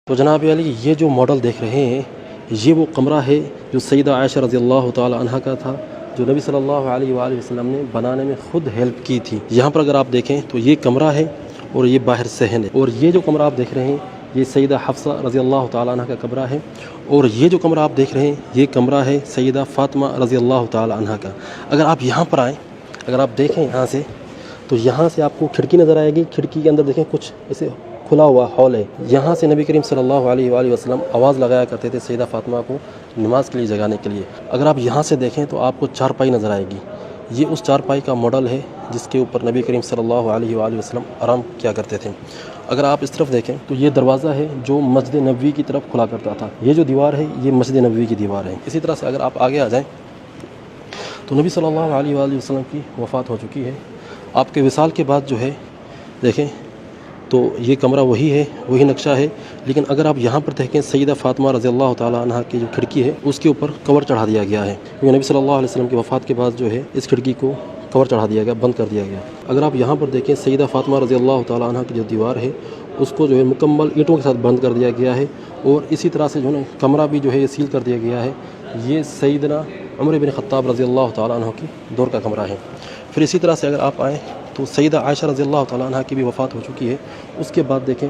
تو جناب علی یہ جو ماڈل دیکھ رہے ہیں یہ وہ کمرہ ہے جو سیدہ عائشہ رضی اللہ تعالی عنہ کا تھا، جو نبی صلی اللہ علیہ وآلہ وسلم نے بنانے میں خود ہیلپ کی تھی۔ یہاں پر اگر آپ دیکھیں تو یہ کمرہ ہے اور یہ باہر صحن ہے، اور یہ جو کمرہ آپ دیکھ رہے ہیں یہ سیدہ حفصہ رضی اللہ تعالی عنہ کا کمرہ ہے، اور یہ جو کمرہ آپ دیکھ رہے ہیں یہ کمرہ ہے سیدہ فاطمہ رضی اللہ تعالی عنہ کا۔ اگر آپ یہاں پر آئیں، اگر آپ دیکھیں یہاں سے تو یہاں سے آپ کو کھڑکی نظر آئے گی، کھڑکی کے اندر دیکھیں کچھ ایسے کھلا ہوا ہال ہے، یہاں سے نبی کریم صلی اللہ علیہ وآلہ وسلم آواز لگایا کرتے تھے سیدہ فاطمہ کو نماز کے لیے جگانے کے لیے۔ اگر آپ یہاں سے دیکھیں تو آپ کو چارپائی نظر آئے گی، یہ اس چارپائی کا ماڈل ہے جس کے اوپر نبی کریم صلی اللہ علیہ وآلہ وسلم آرام کیا کرتے تھے۔ اگر آپ اس طرف دیکھیں تو یہ دروازہ ہے جو مسجد نبوی کی طرف کھلا کرتا تھا، یہ جو دیوار ہے یہ مسجد نبوی کی دیوار ہے۔ اسی طرح سے اگر آپ آگے آ جائیں تو نبی صلی اللہ علیہ وآلہ وسلم کی وفات ہو چکی ہے، آپ کے وصال کے بعد جو ہے دیکھیں تو یہ کمرہ وہی ہے، وہی نقشہ ہے، لیکن اگر آپ یہاں پر دیکھیں سیدہ فاطمہ رضی اللہ تعالی عنہ کی جو کھڑکی ہے اس کے اوپر کور چڑھا دیا گیا ہے، کیونکہ نبی صلی اللہ علیہ وسلم کی وفات کے بعد جو ہے اس کھڑکی کو کور چڑھا دیا گیا، بند کر دیا گیا۔ اگر آپ یہاں پر دیکھیں سیدہ فاطمہ رضی اللہ تعالی عنہ کی جو دیوار ہے اس کو جو ہے مکمل اینٹوں کے ساتھ بند کر دیا گیا ہے، اور اسی طرح سے جو ہے کمرہ بھی جو ہے یہ سیل کر دیا گیا ہے۔ یہ سیدنا عمر بن خطاب رضی اللہ تعالی عنہ کی دور کا کمرہ ہے۔ پھر اسی طرح سے اگر آپ آئیں تو سیدہ عائشہ رضی اللہ تعالی عنہ کی بھی وفات ہو چکی ہے، اس کے بعد دیکھیں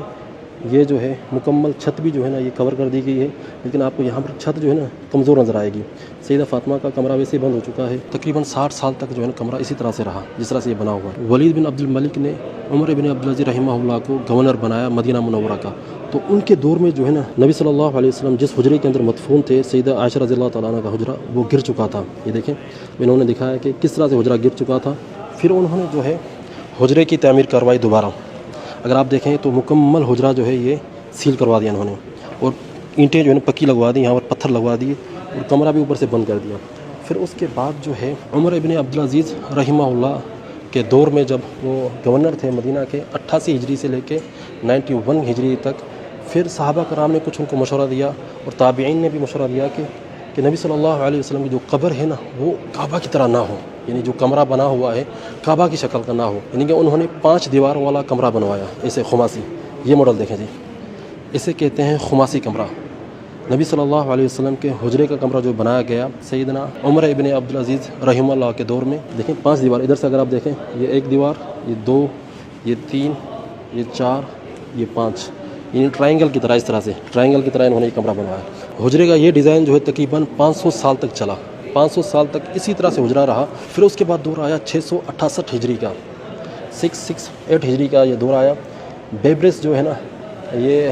یہ جو ہے مکمل چھت بھی جو ہے نا یہ کور کر دی گئی ہے، لیکن آپ کو یہاں پر چھت جو ہے نا کمزور نظر آئے گی۔ سیدہ فاطمہ کا کمرہ ویسے بند ہو چکا ہے، تقریباً 60 سال تک جو ہے نا کمرہ اسی طرح سے رہا جس طرح سے یہ بنا ہوا ہے۔ ولید بن عبد الملک نے عمر بن عبدالعزیز رحمہ اللہ کو گورنر بنایا مدینہ منورہ کا، تو ان کے دور میں جو ہے نا نبی صلی اللہ علیہ وسلم جس حجرے کے اندر مدفون تھے سیدہ عائشہ رضی اللہ تعالیٰ عنہ کا حجرہ وہ گر چکا تھا۔ یہ دیکھیں انہوں نے دکھایا کہ کس طرح سے حجرہ گر چکا تھا، پھر انہوں نے جو ہے حجرے کی تعمیر کروائی دوبارہ۔ اگر آپ دیکھیں تو مکمل حجرہ جو ہے یہ سیل کروا دیا انہوں نے، اور اینٹیں جو ہے نا پکی لگوا دی، یہاں پر پتھر لگوا دیے، اور کمرہ بھی اوپر سے بند کر دیا۔ پھر اس کے بعد جو ہے عمر ابن عبدالعزیز رحمہ اللہ کے دور میں جب وہ گورنر تھے مدینہ کے 88 ہجری سے لے کے 91 ہجری تک، پھر صحابہ کرام نے کچھ ان کو مشورہ دیا اور تابعین نے بھی مشورہ دیا کہ نبی صلی اللہ علیہ وسلم کی جو قبر ہے نا وہ کعبہ کی طرح نہ ہو، یعنی جو کمرہ بنا ہوا ہے کعبہ کی شکل کا نہ ہو، یعنی کہ انہوں نے 5 دیواروں والا کمرہ بنوایا، اسے خماسی، یہ ماڈل دیکھیں جی، اسے کہتے ہیں خماسی کمرہ۔ نبی صلی اللہ علیہ وسلم کے حجرے کا کمرہ جو بنایا گیا سیدنا عمر ابن عبدالعزیز رحمہ اللہ کے دور میں، دیکھیں 5 دیوار، ادھر سے اگر آپ دیکھیں یہ 1 دیوار، یہ 2، یہ 3، یہ 4، یہ 5، یعنی ٹرائنگل کی طرح، اس طرح سے ٹرائنگل کی طرح انہوں نے یہ کمرہ بنوایا۔ حجرے کا یہ ڈیزائن جو ہے تقریباً 500 سال تک چلا، 500 سال تک اسی طرح سے حجرہ رہا۔ پھر اس کے بعد دور آیا 668 ہجری کا، 668 ہجری کا یہ دور آیا۔ بیبرس جو ہے نا یہ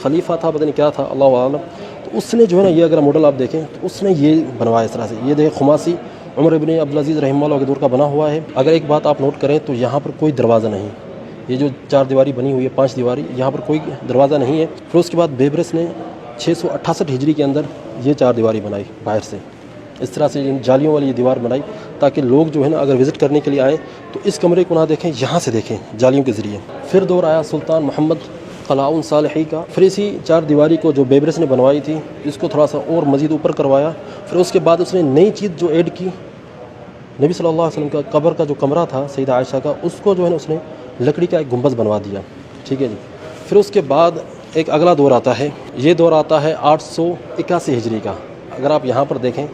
خلیفہ تھا، پتہ نہیں کیا تھا، اللہ عالم، تو اس نے جو ہے نا یہ اگر ماڈل آپ دیکھیں تو اس نے یہ بنوایا اس طرح سے، یہ دیکھیں خماسی عمر ابن عبدالعزیز رحمہ اللہ کے دور کا بنا ہوا ہے۔ اگر ایک بات آپ نوٹ کریں تو یہاں پر کوئی دروازہ نہیں، یہ جو 4 دیواری بنی ہوئی ہے 5 دیواری، یہاں پر کوئی دروازہ نہیں ہے۔ پھر اس کے بعد بیبرس نے 668 ہجری کے اندر یہ 4 دیواری بنائی باہر سے، اس طرح سے ان جالیوں والی یہ دیوار بنائی تاکہ لوگ جو ہے نا اگر وزٹ کرنے کے لیے آئیں تو اس کمرے کو نہ دیکھیں، یہاں سے دیکھیں جالیوں کے ذریعے۔ پھر دور آیا سلطان محمد قلاؤن صالحی کا، پھر اسی 4 دیواری کو جو بیبرس نے بنوائی تھی اس کو تھوڑا سا اور مزید اوپر کروایا۔ پھر اس کے بعد اس نے نئی چیز جو ایڈ کی، نبی صلی اللہ علیہ وسلم کا قبر کا جو کمرہ تھا سیدہ عائشہ کا، اس کو جو ہے نا اس نے لکڑی کا ایک گنبد بنوا دیا، ٹھیک ہے جی۔ پھر اس کے بعد ایک اگلا دور آتا ہے، یہ دور آتا ہے 881 ہجری کا۔ اگر آپ یہاں پر دیکھیں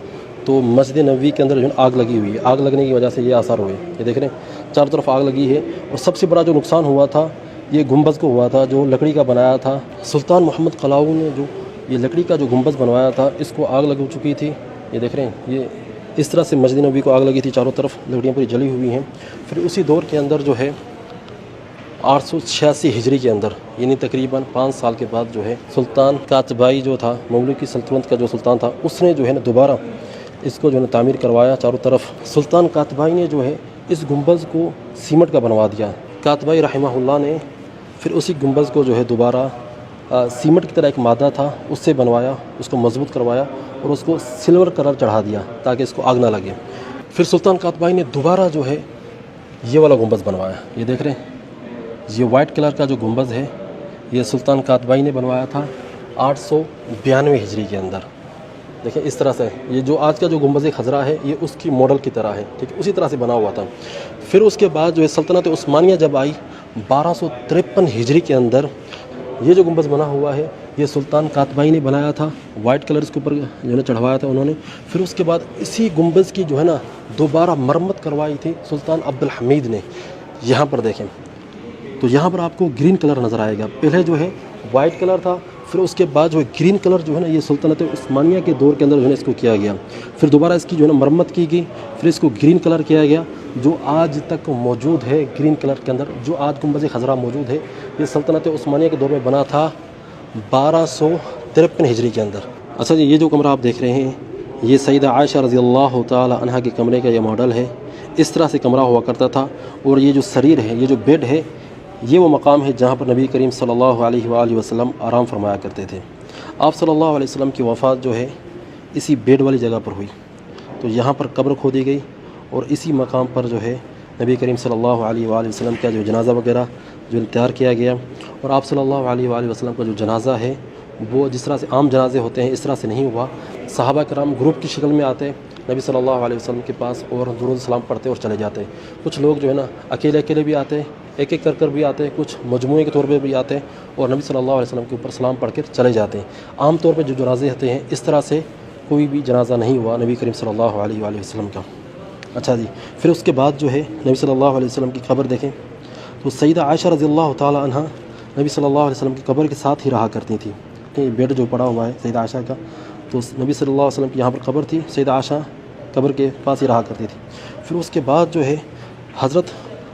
تو مسجد نبوی کے اندر جو ہے آگ لگی ہوئی ہے، آگ لگنے کی وجہ سے یہ آثار ہوئے، یہ دیکھ رہے ہیں چاروں طرف آگ لگی ہے، اور سب سے بڑا جو نقصان ہوا تھا یہ گنبد کو ہوا تھا جو لکڑی کا بنایا تھا۔ سلطان محمد قلاؤن نے جو یہ لکڑی کا جو گنبد بنوایا تھا اس کو آگ لگ چکی تھی، یہ دیکھ رہے ہیں، یہ اس طرح سے مسجد نبوی کو آگ لگی تھی، چاروں طرف لکڑیاں پوری جلی ہوئی ہیں۔ پھر اسی دور کے اندر جو ہے 886 ہجری کے اندر، یعنی تقریباً 5 سال کے بعد جو ہے سلطان قاتبائی جو تھا، مملوکی سلطنت کا جو سلطان تھا، اس نے جو ہے نا دوبارہ اس کو جو ہے نا تعمیر کروایا چاروں طرف۔ سلطان قاتبائی نے جو ہے اس گنبد کو سیمنٹ کا بنوا دیا، قاتبائی رحمہ اللہ نے پھر اسی گنبد کو جو ہے دوبارہ سیمنٹ کی طرح ایک مادہ تھا اس سے بنوایا، اس کو مضبوط کروایا اور اس کو سلور کلر چڑھا دیا تاکہ اس کو آگ نہ لگے۔ پھر سلطان قاتبائی نے دوبارہ جو ہے یہ والا گنبد بنوایا، یہ دیکھ رہے ہیں یہ وائٹ کلر کا جو گنبد ہے یہ سلطان قاتبائی نے بنوایا تھا 892 ہجری کے اندر۔ دیکھیں اس طرح سے یہ جو آج کا جو گنبد خضرا ہے یہ اس کی ماڈل کی طرح ہے، ٹھیک ہے، اسی طرح سے بنا ہوا تھا۔ پھر اس کے بعد جو ہے سلطنت عثمانیہ جب آئی 1253 ہجری کے اندر، یہ جو گنبد بنا ہوا ہے یہ سلطان قاتبائی نے بنایا تھا، وائٹ کلر اس کے اوپر جو ہے نا چڑھوایا تھا انہوں نے. پھر اس کے بعد اسی گنبد کی جو ہے نا دوبارہ مرمت کروائی تھی سلطان عبد الحمید نے. یہاں پر دیکھیں تو یہاں پر آپ کو گرین کلر نظر آئے گا. پہلے جو ہے وائٹ کلر تھا، پھر اس کے بعد جو ہے گرین کلر جو ہے نا یہ سلطنت عثمانیہ کے دور کے اندر جو ہے نا اس کو کیا گیا. پھر دوبارہ اس کی جو ہے نا مرمت کی گئی، پھر اس کو گرین کلر کیا گیا جو آج تک موجود ہے. گرین کلر کے اندر جو آج گنبد خضرا موجود ہے یہ سلطنت عثمانیہ کے دور میں بنا تھا 1253 ہجری کے اندر. اچھا جی، یہ جو کمرہ آپ دیکھ رہے ہیں یہ سیدہ عائشہ رضی اللہ تعالی عنہا کے کمرے کا یہ ماڈل ہے. اس طرح سے کمرہ ہوا کرتا تھا. اور یہ جو سریر ہے، یہ جو بیڈ ہے، یہ وہ مقام ہے جہاں پر نبی کریم صلی اللہ علیہ وآلہ وسلم آرام فرمایا کرتے تھے. آپ صلی اللہ علیہ وسلم کی وفات جو ہے اسی بیڈ والی جگہ پر ہوئی. تو یہاں پر قبر کھودی گئی اور اسی مقام پر جو ہے نبی کریم صلی اللہ علیہ وآلہ وسلم کا جو جنازہ وغیرہ جو تیار کیا گیا. اور آپ صلی اللہ علیہ وآلہ وسلم کا جو جنازہ ہے وہ جس طرح سے عام جنازے ہوتے ہیں اس طرح سے نہیں ہوا. صحابہ کرام گروپ کی شکل میں آتے نبی صلی اللہ علیہ وسلم کے پاس اور درود السلام پڑھتے اور چلے جاتے. کچھ لوگ جو ہے نا اکیلے اکیلے بھی آتے، ایک ایک کر بھی آتے، کچھ مجموعے کے طور پہ بھی آتے اور نبی صلی اللہ علیہ وسلم کے اوپر سلام پڑھ کر چلے جاتے. عام طور پہ جو جنازے ہوتے ہیں اس طرح سے کوئی بھی جنازہ نہیں ہوا نبی کریم صلی اللہ علیہ وآلہ وسلم کا. اچھا جی، پھر اس کے بعد جو ہے نبی صلی اللہ علیہ وسلم کی قبر دیکھیں تو سیدہ عائشہ رضی اللہ تعالی عنہا نبی صلی اللہ علیہ وسلم کی قبر کے ساتھ ہی رہا کرتی تھی. کہ بیڈ جو پڑا ہوا ہے سیدہ عائشہ کا، تو نبی صلی اللہ علیہ وسلم کی یہاں پر قبر تھی، سیدہ عائشہ قبر کے پاس ہی رہا کرتی تھی. پھر اس کے بعد جو ہے حضرت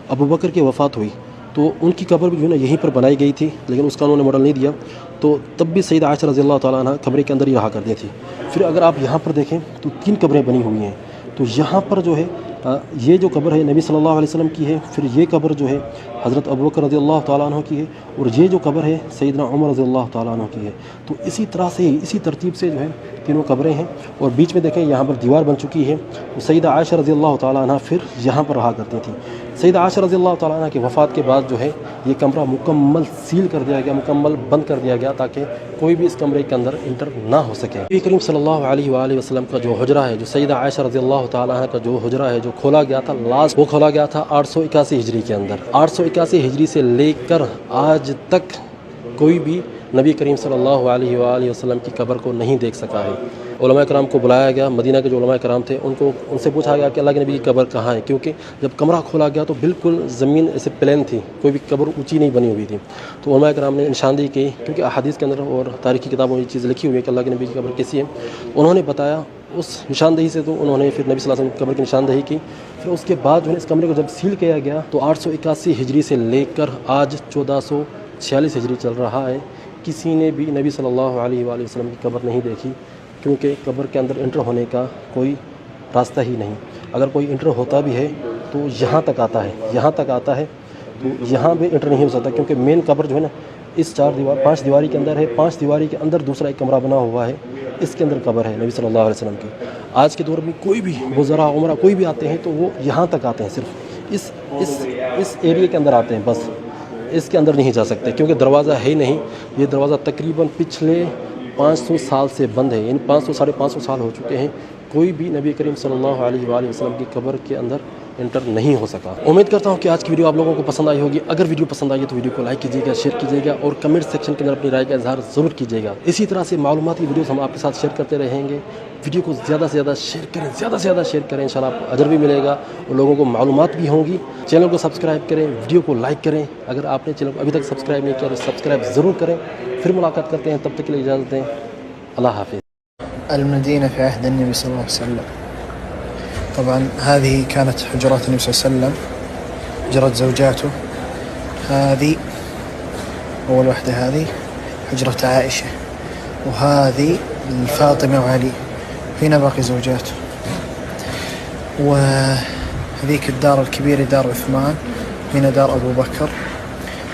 ابوبکر کی وفات ہوئی تو ان کی قبر بھی جو ہے نا یہیں پر بنائی گئی تھی، لیکن اس کا انہوں نے ماڈل نہیں دیا. تو تب بھی سیدہ عائشہ رضی اللہ تعالیٰ عنہ قبر کے اندر ہی رہا کرتی تھی. پھر اگر آپ یہاں پر دیکھیں تو 3 قبریں بنی ہوئی ہیں. تو یہاں پر جو ہے یہ جو قبر ہے نبی صلی اللہ علیہ وسلم کی ہے، پھر یہ قبر جو ہے حضرت ابوبکر رضی اللہ تعالیٰ عنہ کی ہے، اور یہ جو قبر ہے سیدنا عمر رضی اللہ تعالیٰ عنہ کی ہے. تو اسی طرح سے اسی ترتیب سے جو ہے تینوں قبریں ہیں. اور بیچ میں دیکھیں یہاں پر دیوار بن چکی ہے. تو سیدہ عائشہ رضی اللہ تعالیٰ عنہ پھر یہاں پر رہا کرتی تھی. سیدہ عائشہ رضی اللہ تعالیٰ عنہ کی وفات کے بعد جو ہے یہ کمرہ مکمل سیل کر دیا گیا، مکمل بند کر دیا گیا تاکہ کوئی بھی اس کمرے کے اندر انٹر نہ ہو سکے. نبی کریم صلی اللہ علیہ وآلہ وسلم کا جو حجرہ ہے، جو سیدہ عائشہ رضی اللہ تعالیٰ عنہ کا جو حجرہ ہے جو کھولا گیا تھا لاسٹ، وہ کھولا گیا تھا 881 ہجری کے اندر. 881 ہجری سے لے کر آج تک کوئی بھی نبی کریم صلی اللہ علیہ وآلہ وسلم کی قبر کو نہیں دیکھ سکا ہے. علماء کرام کو بلایا گیا، مدینہ کے جو علماء کرام تھے ان سے پوچھا گیا کہ اللہ کے نبی کی قبر کہاں ہے، کیونکہ جب کمرہ کھولا گیا تو بالکل زمین ایسے پلین تھی، کوئی بھی قبر اونچی نہیں بنی ہوئی تھی. تو علماء کرام نے نشاندہی کی، کیونکہ احادیث کے اندر اور تاریخی کتابوں میں یہ چیز لکھی ہوئی ہے کہ اللہ کے نبی کی قبر کیسی ہے. انہوں نے بتایا اس نشاندہی سے، تو انہوں نے پھر نبی صلی اللہ علیہ وسلم کی قبر کی نشاندہی کی. پھر اس کے بعد جو ہے اس کمرے کو جب سیل کیا گیا تو 881 ہجری سے لے کر آج 1446 ہجری چل رہا ہے، کسی نے بھی نبی صلی اللہ علیہ وآلہ وسلم کی قبر نہیں دیکھی، کیونکہ قبر کے اندر انٹر ہونے کا کوئی راستہ ہی نہیں. اگر کوئی انٹر ہوتا بھی ہے تو یہاں تک آتا ہے، تو یہاں بھی انٹر نہیں ہو سکتا، کیونکہ مین قبر جو ہے نا اس 5 دیواری کے اندر ہے. 5 دیواری کے اندر دوسرا ایک کمرہ بنا ہوا ہے، اس کے اندر قبر ہے نبی صلی اللہ علیہ وسلم کی. آج کے دور میں کوئی بھی وزراء عمرہ کوئی بھی آتے ہیں تو وہ یہاں تک آتے ہیں، صرف اس ایریے کے اندر آتے ہیں، بس اس کے اندر نہیں جا سکتے کیونکہ دروازہ ہے ہی نہیں. یہ دروازہ تقریباً پچھلے 500 سال سے بند ہے، یعنی 500-550 سال ہو چکے ہیں، کوئی بھی نبی کریم صلی اللہ علیہ وآلہ وسلم کی قبر کے اندر انٹر نہیں ہو سکا. امید کرتا ہوں کہ آج کی ویڈیو آپ لوگوں کو پسند آئی ہوگی. اگر ویڈیو پسند آئی ہے تو ویڈیو کو لائک کیجیے گا، شیئر کیجیے گا اور کمنٹ سیکشن کے اندر اپنی رائے کا اظہار ضرور کیجیے گا. اسی طرح سے معلوماتی ویڈیوز ہم آپ کے ساتھ شیئر کرتے رہیں گے. ویڈیو کو زیادہ سے زیادہ شیئر کریں، انشاءاللہ آپ کو اجر بھی ملے گا اور لوگوں کو معلومات بھی ہوں گی. چینل کو سبسکرائب کریں، ویڈیو کو لائک کریں. اگر آپ نے چینل کو ابھی تک سبسکرائب نہیں کیا تو سبسکرائب ضرور کریں. پھر ملاقات کرتے ہیں، تب تک کے لیے اجازت دیں. اللہ حافظ. المدينة في عهد النبي صلى الله عليه وسلم. طبعا هذه كانت حجرات النبي صلى الله عليه وسلم، حجرات زوجاته. هذه أول واحدة، هذه حجرة عائشة، وهذه فاطمة وعلي. هنا باقي زوجاته. وهذيك الدار الكبيرة دار عثمان، هنا دار أبو بكر.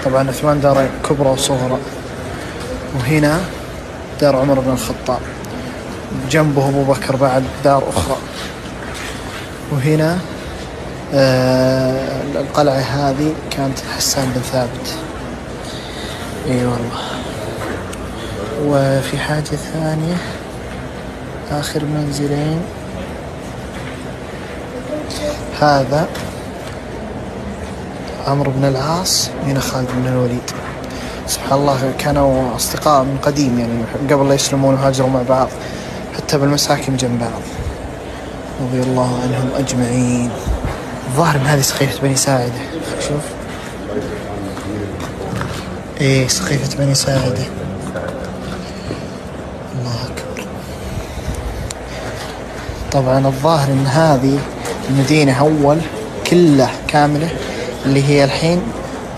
طبعا عثمان دار كبرى وصغرى. وهنا دار عمر بن الخطاب، جنبه أبو بكر بعد دار أخرى. وهنا القلعة هذه كانت حسان بن ثابت. اي والله. وفي حاجة ثانية، آخر منزلين، هذا عمرو بن العاص، هنا خالد بن الوليد. سبحان الله كانوا أصدقاء من قديم يعني قبل لا يسلمون وهاجروا مع بعض حتى بالمساكن جنب بعض رضي الله عنهم أجمعين. الظاهر إن هذه سقيفة بني ساعدة. شوف إيه سقيفة بني ساعدة. الله أكبر. طبعا الظاهر إن هذه المدينة أول كلها كاملة اللي هي الحين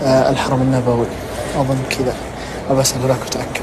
الحرم النبوي أظن كذا. أبى أسأل لك وتأكد.